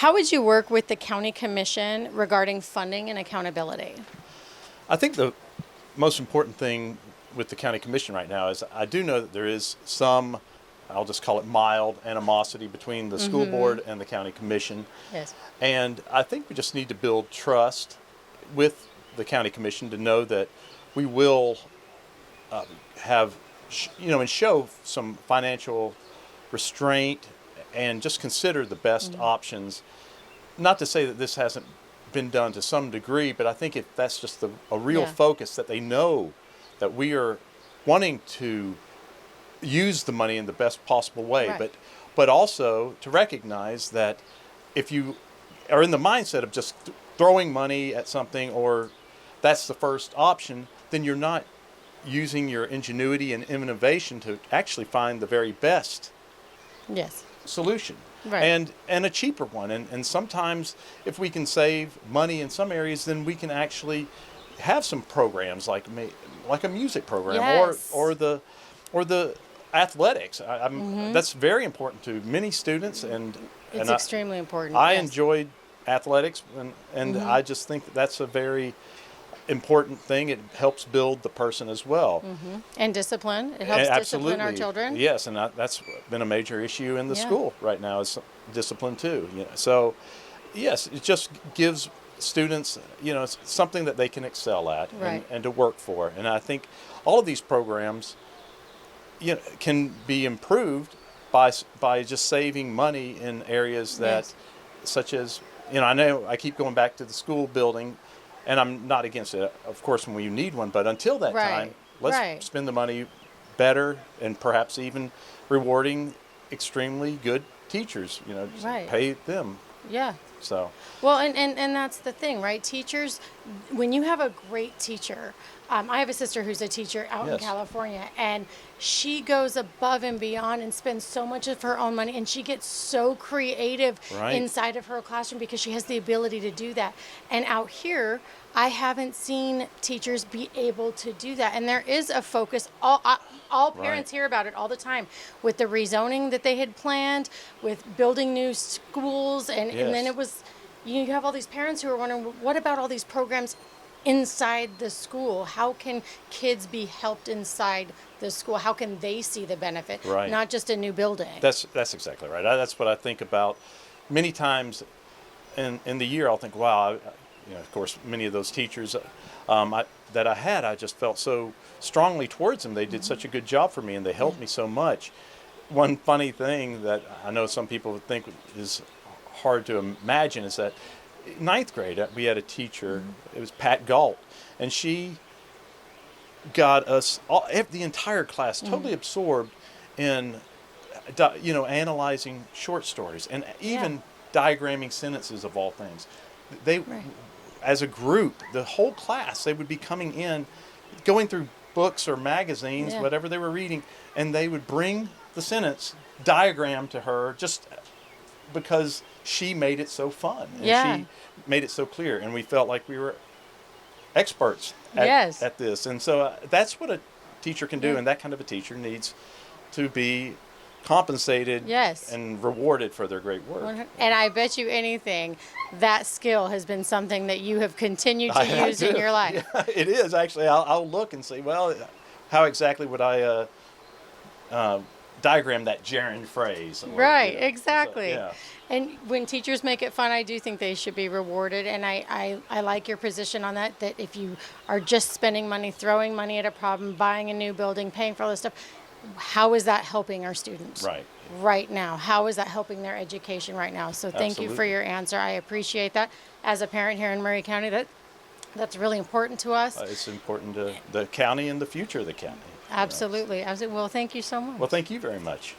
How would you work with the county commission regarding funding and accountability? I think the most important thing with the county commission right now is I do know that there is some, I'll just call it mild animosity between the school board and the county commission. Yes. And I think we just need to build trust with the county commission to know that we will have, and show some financial restraint and just consider the best options. Not to say that this hasn't been done to some degree, but I think if that's just a real focus, that they know that we are wanting to use the money in the best possible way, Right. but also to recognize that if you are in the mindset of just throwing money at something, or that's the first option, then you're not using your ingenuity and innovation to actually find the very best Yes. solution. Right. And a cheaper one. And sometimes if we can save money in some areas, then we can actually have some programs like a music program, Yes. or the athletics. That's very important to many students, and It's extremely important. I yes. enjoyed athletics, and I just think that that's a very important thing. It helps build the person as well. And discipline. It helps discipline our children. Yes, and that's been a major issue in the Yeah. school right now, is discipline too. So, yes, it just gives students, something that they can excel at, Right. and to work for. And I think all of these programs, can be improved by just saving money in areas that, Yes. such as, I know I keep going back to the school building, and I'm not against it, of course, when you need one, but until that Right. time, let's Right. spend the money better, and perhaps even rewarding extremely good teachers, just Right. pay them. Yeah. So, Well, and that's the thing, right? Teachers, when you have a great teacher, I have a sister who's a teacher out in Yes. California, and she goes above and beyond and spends so much of her own money, and she gets so creative Right. inside of her classroom because she has the ability to do that. And out here, I haven't seen teachers be able to do that. And there is a focus, all parents Right. hear about it all the time, with the rezoning that they had planned, with building new schools, and then Yes. it was, you have all these parents who are wondering, what about all these programs inside the school? How can kids be helped inside the school? How can they see the benefit? Right. Not just a new building. that's exactly right. That's what I think about many times in the year. I'll think, wow, of course, many of those teachers that I had, I just felt so strongly towards them. They did such a good job for me, and they helped me so much. One funny thing that I know some people would think is hard to imagine is that ninth grade, we had a teacher, it was Pat Galt, and she got us, the entire class, totally absorbed in, analyzing short stories, and even diagramming sentences, of all things. They, Right. as a group, the whole class, they would be coming in, going through books or magazines, Yeah. whatever they were reading, and they would bring the sentence diagram to her, just because she made it so fun, and she made it so clear, and we felt like we were experts at this. And so that's what a teacher can do, and that kind of a teacher needs to be compensated and rewarded for their great work. And I bet you anything, that skill has been something that you have continued to use in your life. Yeah, it is, actually. I'll look and see, well, how exactly would I diagram that gerund phrase? Or, Right, exactly. So, yeah. And when teachers make it fun, I do think they should be rewarded. And I like your position on that if you are just spending money, throwing money at a problem, buying a new building, paying for all this stuff, how is that helping our students right now? How is that helping their education right now? So thank you for your answer. I appreciate that. As a parent here in Maury County, that's really important to us. It's important to the county and the future of the county. Absolutely. Well, thank you so much. Well, thank you very much.